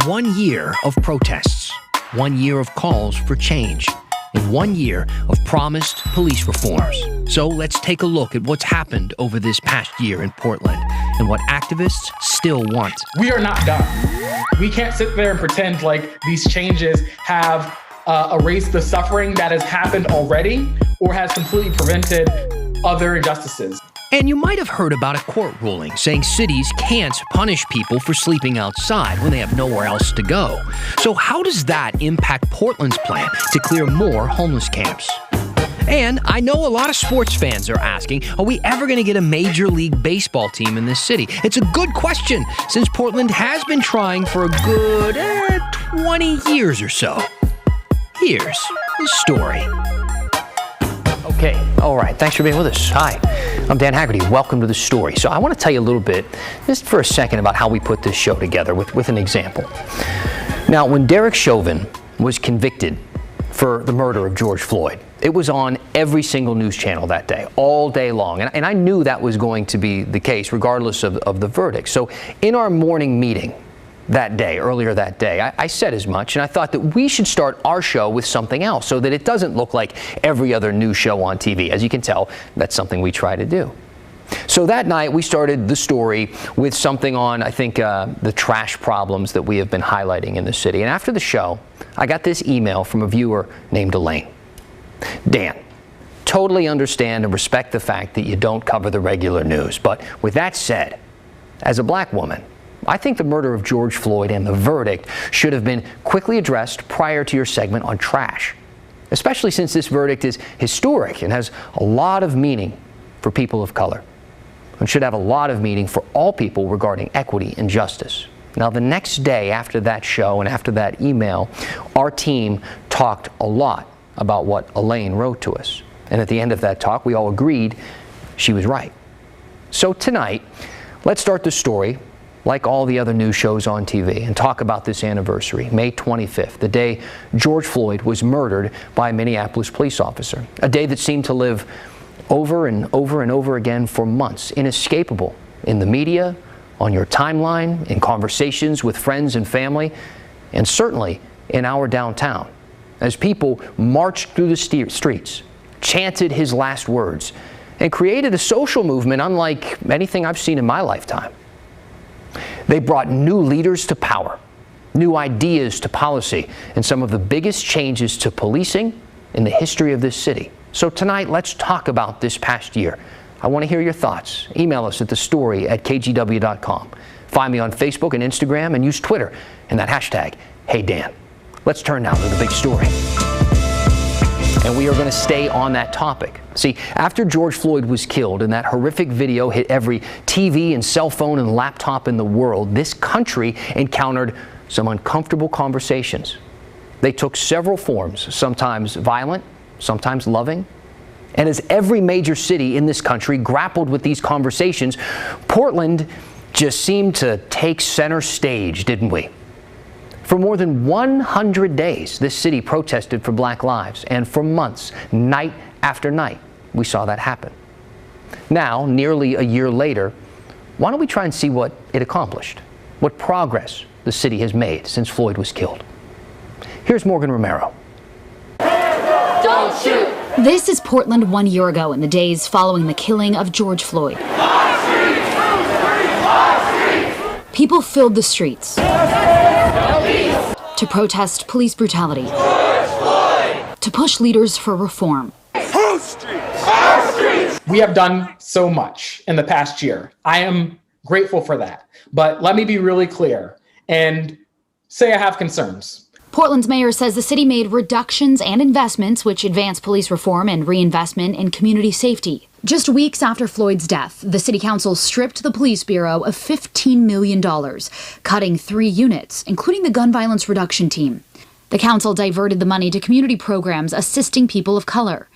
1 year of protests, 1 year of calls for change, and 1 year of promised police reforms. So let's take a look at what's happened over this past year in Portland and what activists still want. We are not done. We can't sit there and pretend like these changes have erased the suffering that has happened already or has completely prevented other injustices. And you might have heard about a court ruling saying cities can't punish people for sleeping outside when they have nowhere else to go. So how does that impact Portland's plan to clear more homeless camps? And I know a lot of sports fans are asking, are we ever going to get a Major League Baseball team in this city? It's a good question, since Portland has been trying for a good 20 years or so. Here's the story. Okay, all right, thanks for being with us. Hi, I'm Dan Haggerty. Welcome to The Story. So I want to tell you a little bit, just for a second, about how we put this show together with an example. Now, when Derek Chauvin was convicted for the murder of George Floyd, it was on every single news channel that day, all day long. And I knew that was going to be the case, regardless of the verdict. So in our morning meeting that day, earlier that day, I said as much, and I thought that we should start our show with something else so that it doesn't look like every other news show on TV. As you can tell, that's something we try to do. So that night, we started The Story with something on, I think, the trash problems that we have been highlighting in the city. And after the show, I got this email from a viewer named Elaine. Dan, totally understand and respect the fact that you don't cover the regular news. But with that said, as a black woman, I think the murder of George Floyd and the verdict should have been quickly addressed prior to your segment on trash, especially since this verdict is historic and has a lot of meaning for people of color, and should have a lot of meaning for all people regarding equity and justice. Now, the next day after that show and after that email, our team talked a lot about what Elaine wrote to us. And at the end of that talk, we all agreed she was right. So tonight, let's start The Story like all the other news shows on TV, and talk about this anniversary, May 25th, the day George Floyd was murdered by a Minneapolis police officer, a day that seemed to live over and over and over again for months, inescapable in the media, on your timeline, in conversations with friends and family, and certainly in our downtown, as people marched through the streets, chanted his last words, and created a social movement unlike anything I've seen in my lifetime. They brought new leaders to power, new ideas to policy, and some of the biggest changes to policing in the history of this city. So tonight, let's talk about this past year. I want to hear your thoughts. Email us at thestory@kgw.com. Find me on Facebook and Instagram, and use Twitter and that hashtag, HeyDan. Let's turn now to the big story. And we are going to stay on that topic. See, after George Floyd was killed and that horrific video hit every TV and cell phone and laptop in the world, this country encountered some uncomfortable conversations. They took several forms, sometimes violent, sometimes loving. And as every major city in this country grappled with these conversations, Portland just seemed to take center stage, didn't we? For more than 100 days, this city protested for Black lives, and for months, night after night, we saw that happen. Now, nearly a year later, why don't we try and see what it accomplished, what progress the city has made since Floyd was killed? Here's Morgan Romero. Don't shoot! This is Portland 1 year ago, in the days following the killing of George Floyd. People filled the streets to protest police brutality, to push leaders for reform. Our streets! We have done so much in the past year. I am grateful for that. But let me be really clear and say I have concerns. Portland's mayor says the city made reductions and investments which advance police reform and reinvestment in community safety. Just weeks after Floyd's death, the city council stripped the police bureau of $15 million, cutting 3 units, including the gun violence reduction team. The council diverted the money to community programs assisting people of color.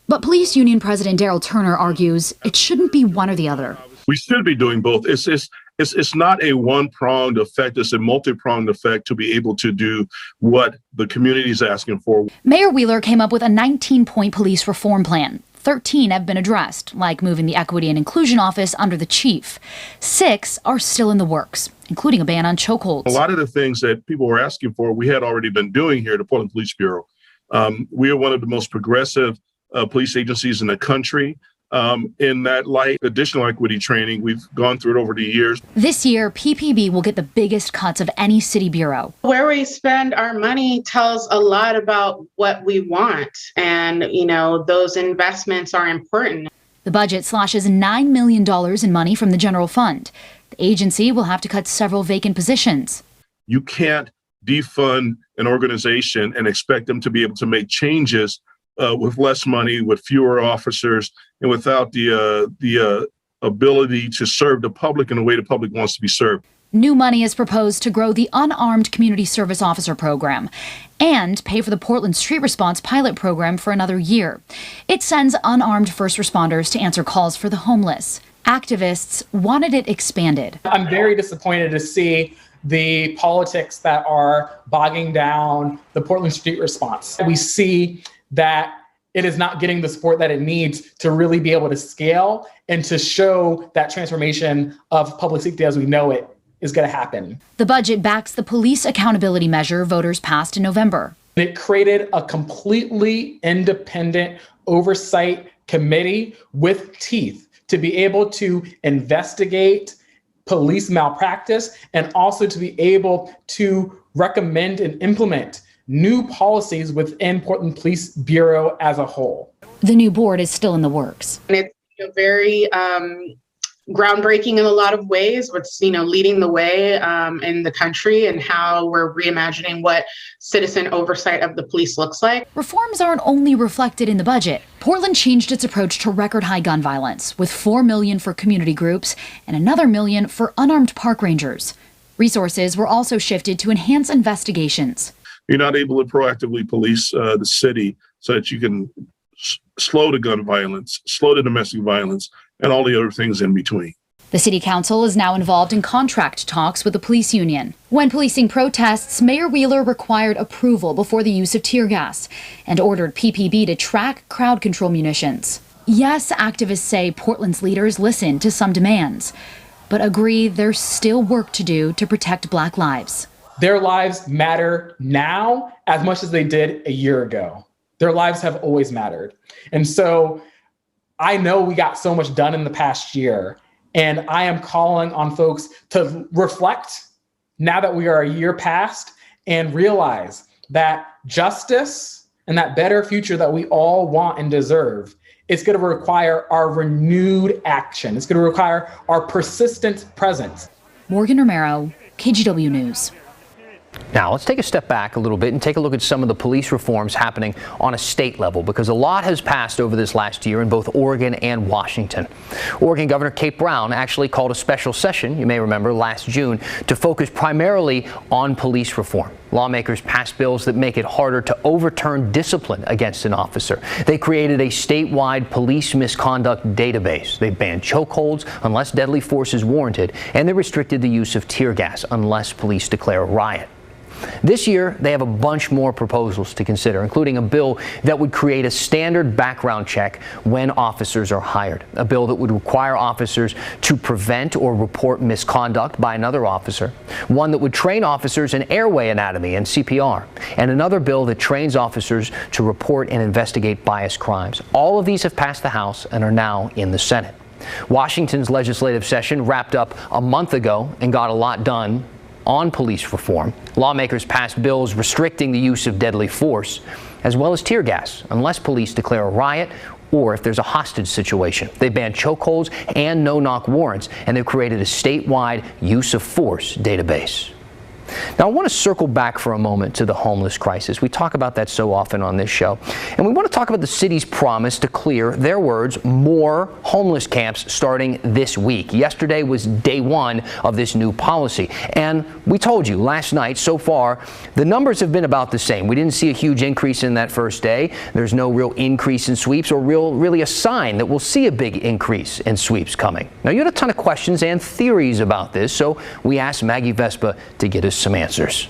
But police union president Daryl Turner argues it shouldn't be one or the other. We should be doing both. It's not a one-pronged effect. It's a multi-pronged effect to be able to do what the community is asking for. Mayor Wheeler came up with a 19-point police reform plan. 13 have been addressed, like moving the Equity and Inclusion Office under the chief. 6 are still in the works, including a ban on chokeholds. A lot of the things that people were asking for, we had already been doing here at the Portland Police Bureau. We are one of the most progressive police agencies in the country. In that light, additional equity training, we've gone through it over the years. This year, PPB will get the biggest cuts of any city bureau. Where we spend our money tells a lot about what we want. And, those investments are important. The budget slashes $9 million in money from the general fund. The agency will have to cut several vacant positions. You can't defund an organization and expect them to be able to make changes with less money, with fewer officers, and without the ability to serve the public in the way the public wants to be served. New money is proposed to grow the Unarmed Community Service Officer program and pay for the Portland Street Response pilot program for another year. It sends unarmed first responders to answer calls for the homeless. Activists wanted it expanded. I'm very disappointed to see the politics that are bogging down the Portland Street Response. We see that it is not getting the support that it needs to really be able to scale and to show that transformation of public safety as we know it is going to happen. The budget backs the police accountability measure voters passed in November. It created a completely independent oversight committee with teeth to be able to investigate police malpractice and also to be able to recommend and implement new policies within Portland Police Bureau as a whole. The new board is still in the works. And it's very groundbreaking in a lot of ways. It's, leading the way in the country and how we're reimagining what citizen oversight of the police looks like. Reforms aren't only reflected in the budget. Portland changed its approach to record high gun violence, with $4 million for community groups and another $1 million for unarmed park rangers. Resources were also shifted to enhance investigations. You're not able to proactively police the city so that you can slow the gun violence, slow the domestic violence, and all the other things in between. The city council is now involved in contract talks with the police union. When policing protests, Mayor Wheeler required approval before the use of tear gas and ordered PPB to track crowd control munitions. Yes, activists say Portland's leaders listened to some demands, but agree there's still work to do to protect Black lives. Their lives matter now as much as they did a year ago. Their lives have always mattered. And so I know we got so much done in the past year, and I am calling on folks to reflect now that we are a year past and realize that justice and that better future that we all want and deserve, it's going to require our renewed action. It's going to require our persistent presence. Morgan Romero, KGW News. Now, let's take a step back a little bit and take a look at some of the police reforms happening on a state level, because a lot has passed over this last year in both Oregon and Washington. Oregon Governor Kate Brown actually called a special session, you may remember, last June to focus primarily on police reform. Lawmakers passed bills that make it harder to overturn discipline against an officer. They created a statewide police misconduct database. They banned chokeholds unless deadly force is warranted, and they restricted the use of tear gas unless police declare a riot. This year, they have a bunch more proposals to consider, including a bill that would create a standard background check when officers are hired, a bill that would require officers to prevent or report misconduct by another officer, one that would train officers in airway anatomy and CPR, and another bill that trains officers to report and investigate bias crimes. All of these have passed the House and are now in the Senate. Washington's legislative session wrapped up a month ago and got a lot done on police reform. Lawmakers passed bills restricting the use of deadly force, as well as tear gas, unless police declare a riot or if there's a hostage situation. They banned chokeholds and no-knock warrants, and they've created a statewide use of force database. Now, I want to circle back for a moment to the homeless crisis. We talk about that so often on this show. And we want to talk about the city's promise to clear, their words, more homeless camps starting this week. Yesterday was day one of this new policy. And we told you last night, so far, the numbers have been about the same. We didn't see a huge increase in that first day. There's no real increase in sweeps or really a sign that we'll see a big increase in sweeps coming. Now, you had a ton of questions and theories about this, so we asked Maggie Vespa to get us some answers.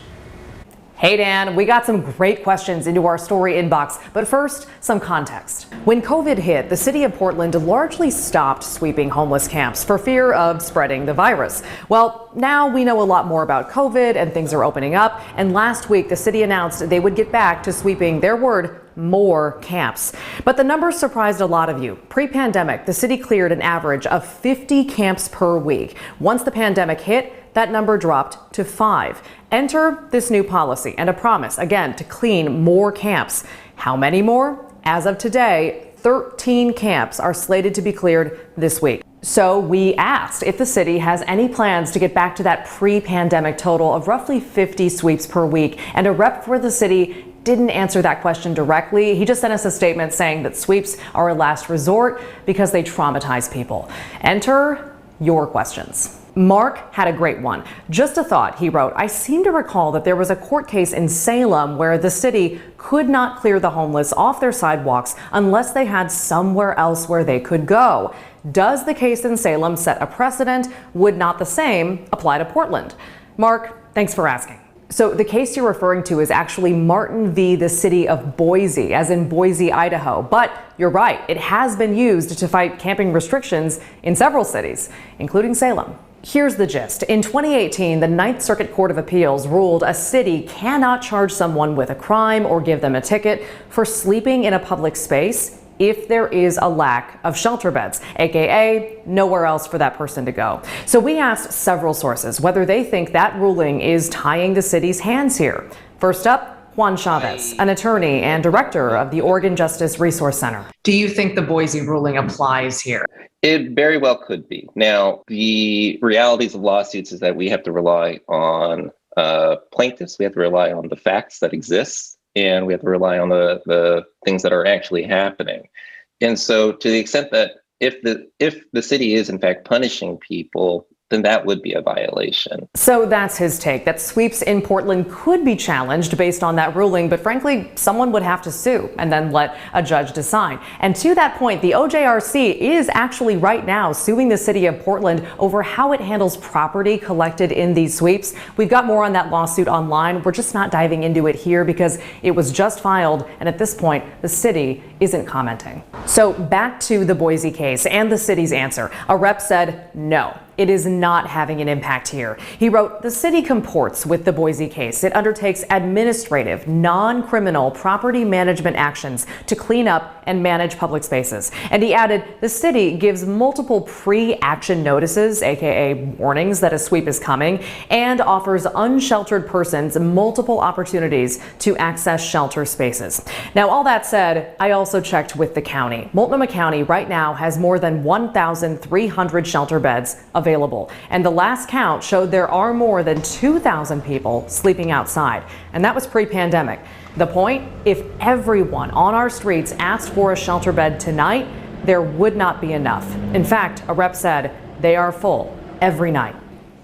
Hey Dan, we got some great questions into our story inbox, but first, some context. When COVID hit, the city of Portland largely stopped sweeping homeless camps for fear of spreading the virus. Well, now we know a lot more about COVID and things are opening up, and last week the city announced they would get back to sweeping, their word, more camps. But the numbers surprised a lot of you. Pre-pandemic, the city cleared an average of 50 camps per week. Once the pandemic hit, that number dropped to 5. Enter this new policy and a promise, again, to clean more camps. How many more? As of today, 13 camps are slated to be cleared this week. So we asked if the city has any plans to get back to that pre-pandemic total of roughly 50 sweeps per week, and a rep for the city didn't answer that question directly. He just sent us a statement saying that sweeps are a last resort because they traumatize people. Enter your questions. Mark had a great one. Just a thought, he wrote. I seem to recall that there was a court case in Salem where the city could not clear the homeless off their sidewalks unless they had somewhere else where they could go. Does the case in Salem set a precedent? Would not the same apply to Portland? Mark, thanks for asking. So the case you're referring to is actually Martin v. the city of Boise, as in Boise, Idaho. But you're right, it has been used to fight camping restrictions in several cities, including Salem. Here's the gist. In 2018, the Ninth Circuit Court of Appeals ruled a city cannot charge someone with a crime or give them a ticket for sleeping in a public space if there is a lack of shelter beds, aka nowhere else for that person to go. So we asked several sources whether they think that ruling is tying the city's hands here. First up, Juan Chavez, an attorney and director of the Oregon Justice Resource Center. Do you think the Boise ruling applies here? It very well could be. Now, the realities of lawsuits is that we have to rely on plaintiffs. We have to rely on the facts that exist, and we have to rely on the things that are actually happening. And so to the extent that if the city is in fact punishing people, then that would be a violation. So that's his take, that sweeps in Portland could be challenged based on that ruling, but frankly, someone would have to sue and then let a judge decide. And to that point, the OJRC is actually right now suing the city of Portland over how it handles property collected in these sweeps. We've got more on that lawsuit online. We're just not diving into it here because it was just filed, and at this point, the city isn't commenting. So back to the Boise case and the city's answer. A rep said no. It is not having an impact here. He wrote, the city comports with the Boise case. It undertakes administrative, non-criminal property management actions to clean up and manage public spaces. And he added, the city gives multiple pre-action notices, aka warnings that a sweep is coming, and offers unsheltered persons multiple opportunities to access shelter spaces. Now, all that said, I also checked with the county. Multnomah County right now has more than 1,300 shelter beds available. And the last count showed there are more than 2,000 people sleeping outside. And that was pre-pandemic. The point, if everyone on our streets asked for a shelter bed tonight, there would not be enough. In fact, a rep said they are full every night.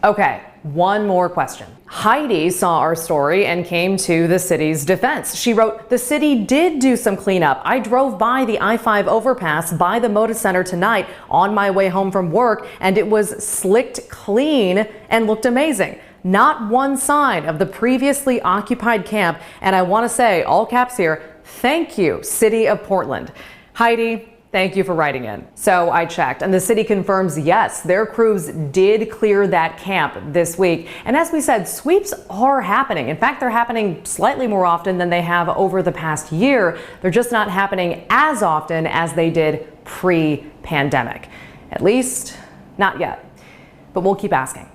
Okay, one more question. Heidi saw our story and came to the city's defense. She wrote, the city did do some cleanup. I drove by the I-5 overpass by the Moda Center tonight on my way home from work, and it was slicked clean and looked amazing. Not one sign of the previously occupied camp. And I want to say, all caps here, thank you, City of Portland. Heidi, thank you for writing in. So I checked, and the city confirms, yes, their crews did clear that camp this week. And as we said, sweeps are happening. In fact, they're happening slightly more often than they have over the past year. They're just not happening as often as they did pre-pandemic. At least, not yet. But we'll keep asking.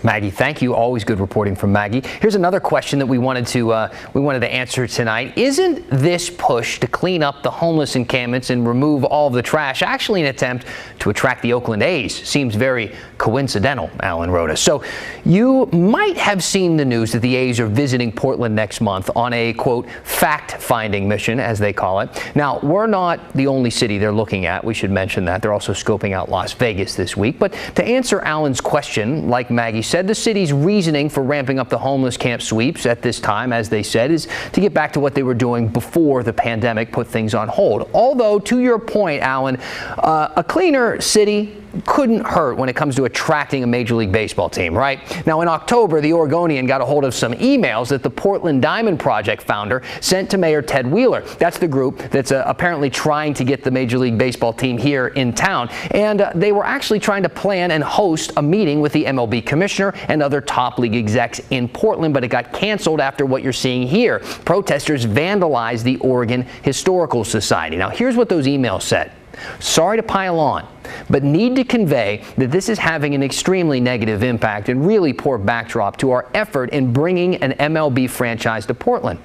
Maggie, thank you. Always good reporting from Maggie. Here's another question that we wanted to answer tonight. Isn't this push to clean up the homeless encampments and remove all of the trash actually an attempt to attract the Oakland A's? Seems very coincidental, Alan wrote us. So you might have seen the news that the A's are visiting Portland next month on a, quote, fact-finding mission, as they call it. Now, we're not the only city they're looking at. We should mention that. They're also scoping out Las Vegas this week. But to answer Alan's question, like Maggie said, the city's reasoning for ramping up the homeless camp sweeps at this time, as they said, is to get back to what they were doing before the pandemic put things on hold. Although, to your point, Alan, a cleaner city couldn't hurt when it comes to attracting a Major League Baseball team, right? Now, in October, the Oregonian got a hold of some emails that the Portland Diamond Project founder sent to Mayor Ted Wheeler. That's the group that's apparently trying to get the Major League Baseball team here in town. And they were actually trying to plan and host a meeting with the MLB commissioner and other top league execs in Portland, but it got canceled after what you're seeing here. Protesters vandalized the Oregon Historical Society. Now, here's what those emails said. Sorry to pile on, but need to convey that this is having an extremely negative impact and really poor backdrop to our effort in bringing an MLB franchise to Portland.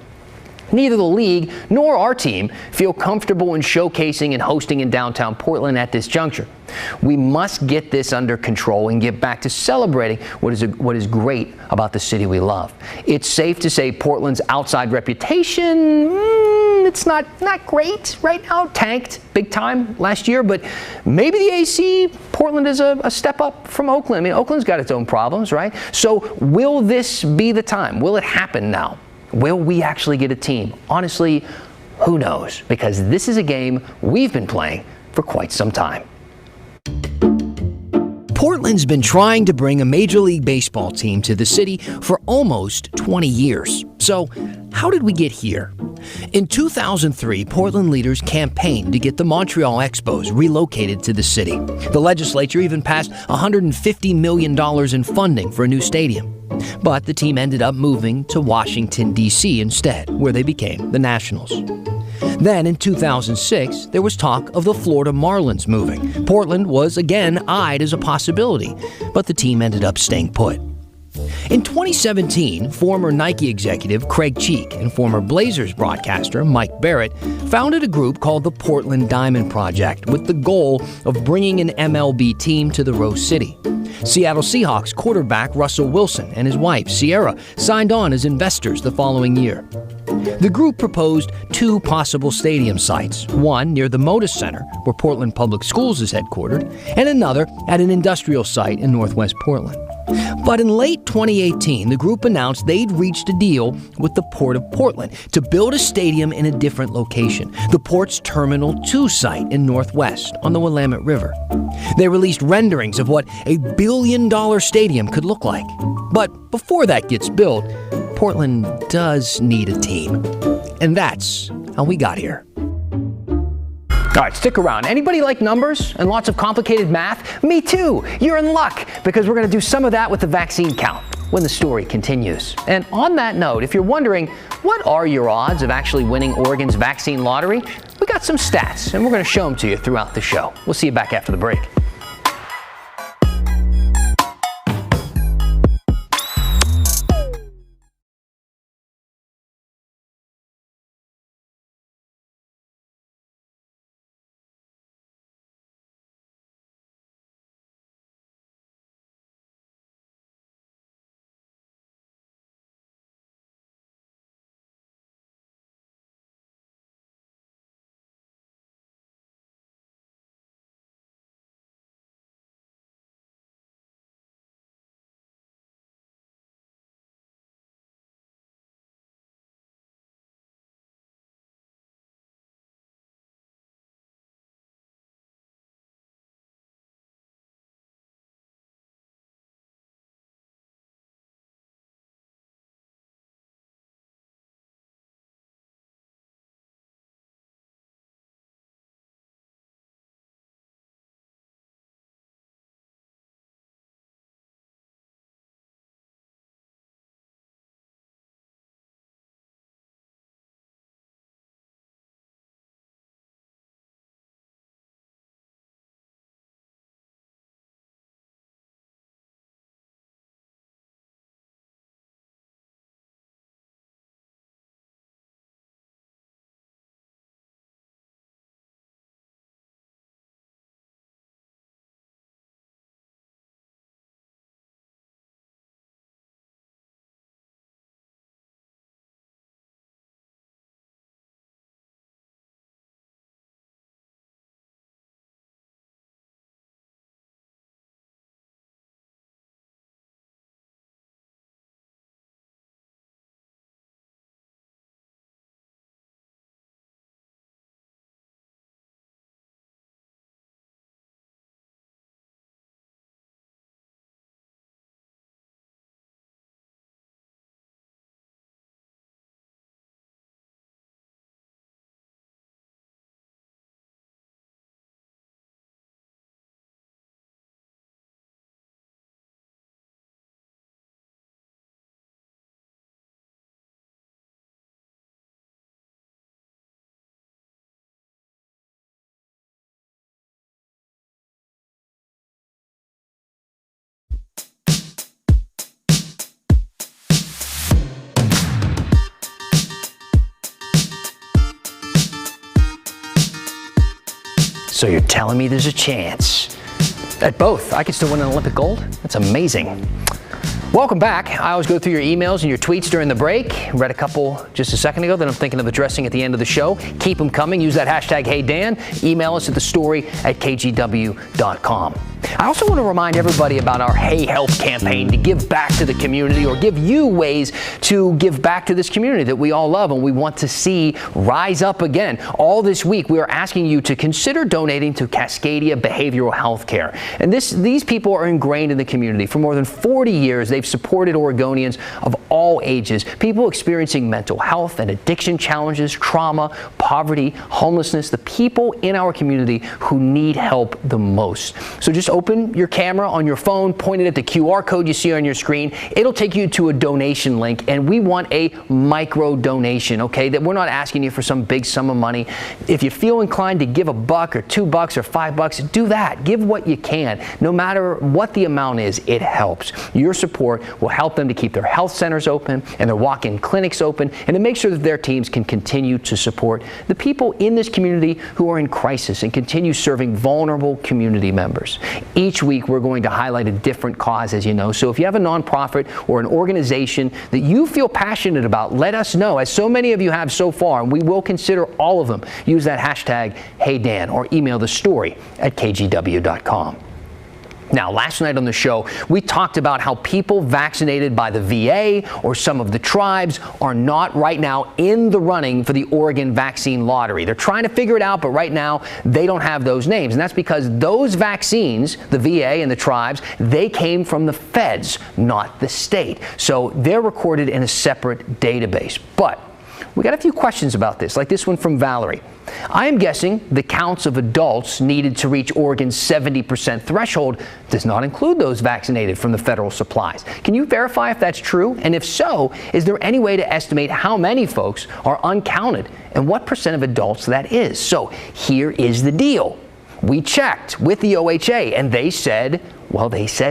Neither the league nor our team feel comfortable in showcasing and hosting in downtown Portland at this juncture. We must get this under control and get back to celebrating what is great about the city we love. It's safe to say Portland's outside reputation, it's not great right now. Tanked big time last year, but maybe the AC, Portland is a step up from Oakland. I mean, Oakland's got its own problems, right? So will this be the time? Will it happen now? Will we actually get a team? Honestly, who knows? Because this is a game we've been playing for quite some time. Portland's been trying to bring a Major League Baseball team to the city for almost 20 years. So, how did we get here? In 2003, Portland leaders campaigned to get the Montreal Expos relocated to the city. The legislature even passed $150 million in funding for a new stadium. But the team ended up moving to Washington, D.C. instead, where they became the Nationals. Then in 2006, there was talk of the Florida Marlins moving. Portland was again eyed as a possibility, but the team ended up staying put. In 2017, former Nike executive Craig Cheek and former Blazers broadcaster Mike Barrett founded a group called the Portland Diamond Project with the goal of bringing an MLB team to the Rose City. Seattle Seahawks quarterback Russell Wilson and his wife Sierra signed on as investors the following year. The group proposed two possible stadium sites, one near the Moda Center, where Portland Public Schools is headquartered, and another at an industrial site in northwest Portland. But in late 2018, the group announced they'd reached a deal with the Port of Portland to build a stadium in a different location, the Port's Terminal 2 site in Northwest on the Willamette River. They released renderings of what a billion-dollar stadium could look like. But before that gets built, Portland does need a team. And that's how we got here. All right, stick around. Anybody like numbers and lots of complicated math? Me too. You're in luck, because we're going to do some of that with the vaccine count when the story continues. And on that note, if you're wondering, what are your odds of actually winning Oregon's vaccine lottery? We got some stats, and we're going to show them to you throughout the show. We'll see you back after the break. So you're telling me there's a chance at both I could still win an Olympic gold? That's amazing. Welcome back. I always go through your emails and your tweets during the break. Read a couple just a second ago that I'm thinking of addressing at the end of the show. Keep them coming. Use that hashtag HeyDan. Email us at thestory@kgw.com. I also want to remind everybody about our Hey Health campaign to give back to the community, or give you ways to give back to this community that we all love and we want to see rise up again. All this week, we are asking you to consider donating to Cascadia Behavioral Health Care. And these people are ingrained in the community. For more than 40 years, they've supported Oregonians of all ages, people experiencing mental health and addiction challenges, trauma, poverty, homelessness, the people in our community who need help the most. So just open your camera on your phone, point it at the QR code you see on your screen. It'll take you to a donation link, and we want a micro donation, okay? That we're not asking you for some big sum of money. If you feel inclined to give $1 or $2 or $5, do that. Give what you can. No matter what the amount is, it helps. Your support will help them to keep their health centers open and their walk-in clinics open, and to make sure that their teams can continue to support the people in this community who are in crisis and continue serving vulnerable community members. Each week, we're going to highlight a different cause, as you know. So if you have a nonprofit or an organization that you feel passionate about, let us know, as so many of you have so far, and we will consider all of them. Use that hashtag HeyDan or email thestory@kgw.com. Now, last night on the show, we talked about how people vaccinated by the VA or some of the tribes are not right now in the running for the Oregon vaccine lottery. They're trying to figure it out, but right now they don't have those names. And that's because those vaccines, the VA and the tribes, they came from the feds, not the state. So they're recorded in a separate database. But we got a few questions about this, like this one from Valerie. I am guessing the counts of adults needed to reach Oregon's 70% threshold does not include those vaccinated from the federal supplies. Can you verify if that's true? And if so, is there any way to estimate how many folks are uncounted and what percent of adults that is? So here is the deal. We checked with the OHA and they said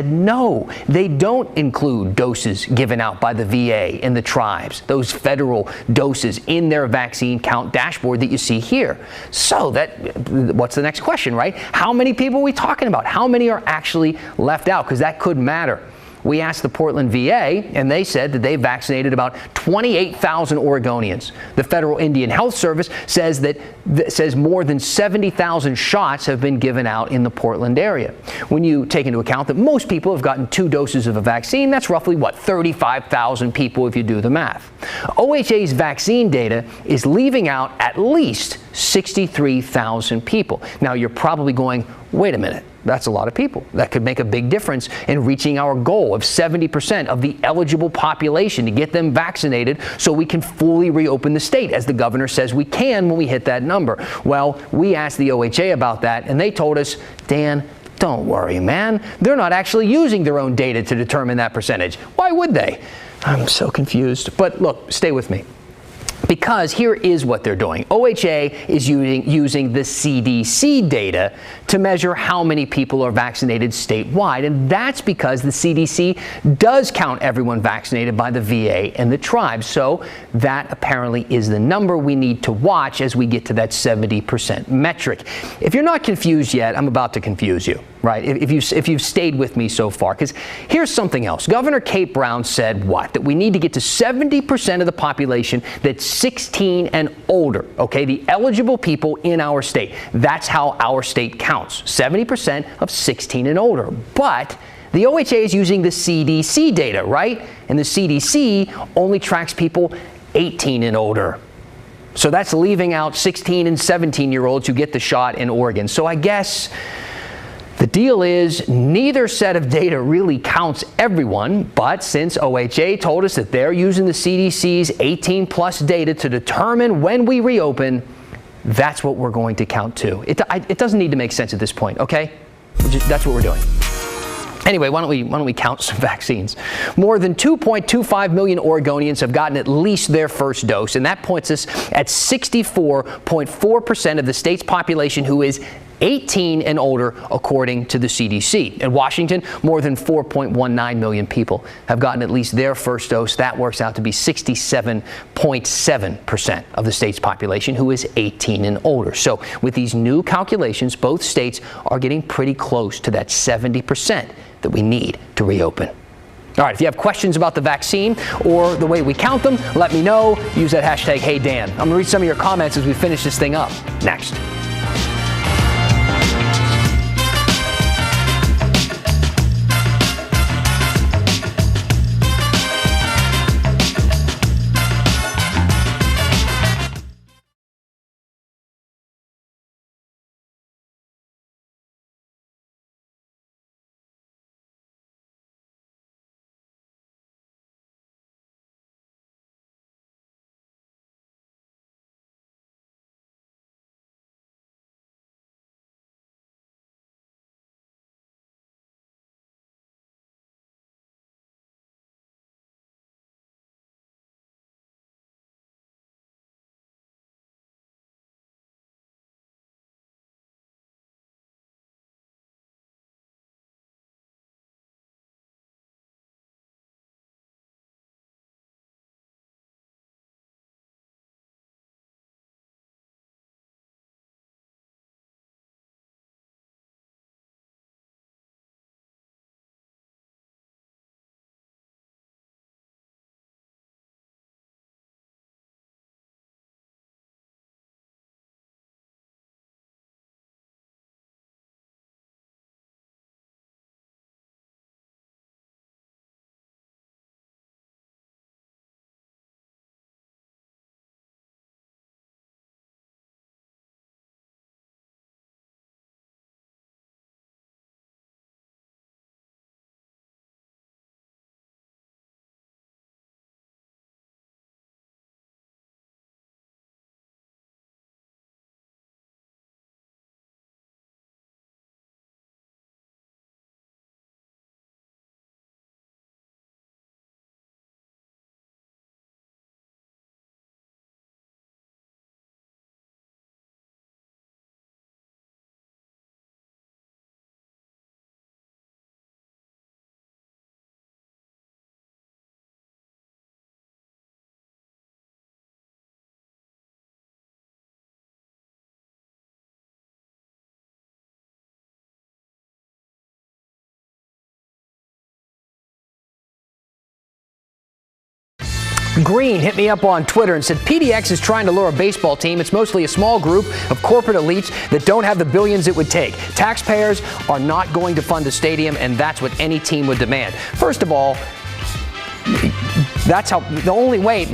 no. They don't include doses given out by the VA and the tribes, those federal doses in their vaccine count dashboard that you see here. So what's the next question, right? How many people are we talking about? How many are actually left out? Because that could matter. We asked the Portland VA, and they said that they vaccinated about 28,000 Oregonians. The Federal Indian Health Service says more than 70,000 shots have been given out in the Portland area. When you take into account that most people have gotten 2 doses of a vaccine, that's roughly, 35,000 people if you do the math. OHA's vaccine data is leaving out at least 63,000 people. Now, you're probably going, wait a minute. That's a lot of people. That could make a big difference in reaching our goal of 70% of the eligible population to get them vaccinated so we can fully reopen the state, as the governor says we can when we hit that number. Well, we asked the OHA about that, and they told us, Dan, don't worry, man. They're not actually using their own data to determine that percentage. Why would they? I'm so confused. But look, stay with me. Because here is what they're doing. OHA is using the CDC data to measure how many people are vaccinated statewide. And that's because the CDC does count everyone vaccinated by the VA and the tribes. So that apparently is the number we need to watch as we get to that 70% metric. If you're not confused yet, I'm about to confuse you, right? If you've stayed with me so far, because here's something else. Governor Kate Brown said what? That we need to get to 70% of the population that's 16 and older, okay? The eligible people in our state. That's how our state counts, 70% of 16 and older. But the OHA is using the CDC data, right? And the CDC only tracks people 18 and older. So that's leaving out 16 and 17-year-olds who get the shot in Oregon. So I guess the deal is neither set of data really counts everyone, but since OHA told us that they're using the CDC's 18-plus data to determine when we reopen, that's what we're going to count too. It doesn't need to make sense at this point, okay? That's what we're doing. Anyway, why don't we count some vaccines? More than 2.25 million Oregonians have gotten at least their first dose, and that puts us at 64.4% of the state's population who is 18 and older, according to the CDC. In Washington, more than 4.19 million people have gotten at least their first dose. That works out to be 67.7% of the state's population who is 18 and older. So with these new calculations, both states are getting pretty close to that 70% that we need to reopen. All right, if you have questions about the vaccine or the way we count them, let me know. Use that hashtag HeyDan. I'm going to read some of your comments as we finish this thing up next. Green hit me up on Twitter and said PDX is trying to lure a baseball team. It's mostly a small group of corporate elites that don't have the billions it would take. Taxpayers are not going to fund a stadium, and that's what any team would demand. First of all, that's how the only way,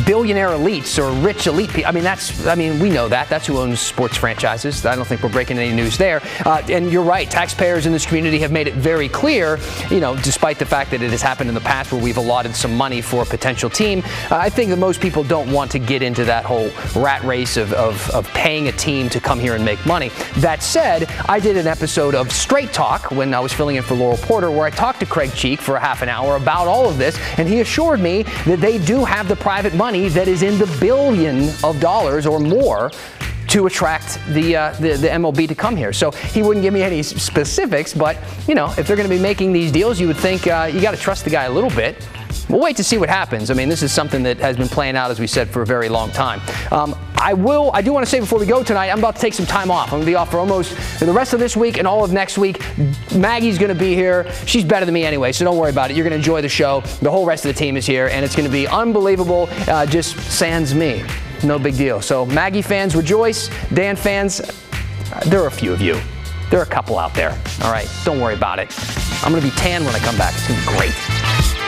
billionaire elites or rich elite people. We know that. That's who owns sports franchises. I don't think we're breaking any news there. And you're right. Taxpayers in this community have made it very clear, despite the fact that it has happened in the past where we've allotted some money for a potential team. I think that most people don't want to get into that whole rat race of paying a team to come here and make money. That said, I did an episode of Straight Talk when I was filling in for Laurel Porter, where I talked to Craig Cheek for a half an hour about all of this, and he assured me that they do have the private money that is in the billion of dollars or more to attract the MLB to come here. So he wouldn't give me any specifics, but if they're going to be making these deals, you would think you got to trust the guy a little bit. We'll wait to see what happens. This is something that has been playing out, as we said, for a very long time. I do want to say before we go tonight, I'm about to take some time off. I'm going to be off for almost the rest of this week and all of next week. Maggie's going to be here. She's better than me anyway, so don't worry about it. You're going to enjoy the show. The whole rest of the team is here, and it's going to be unbelievable. Just sans me. No big deal. So Maggie fans, rejoice. Dan fans, there are a few of you. There are a couple out there. All right, don't worry about it. I'm going to be tan when I come back. It's going to be great.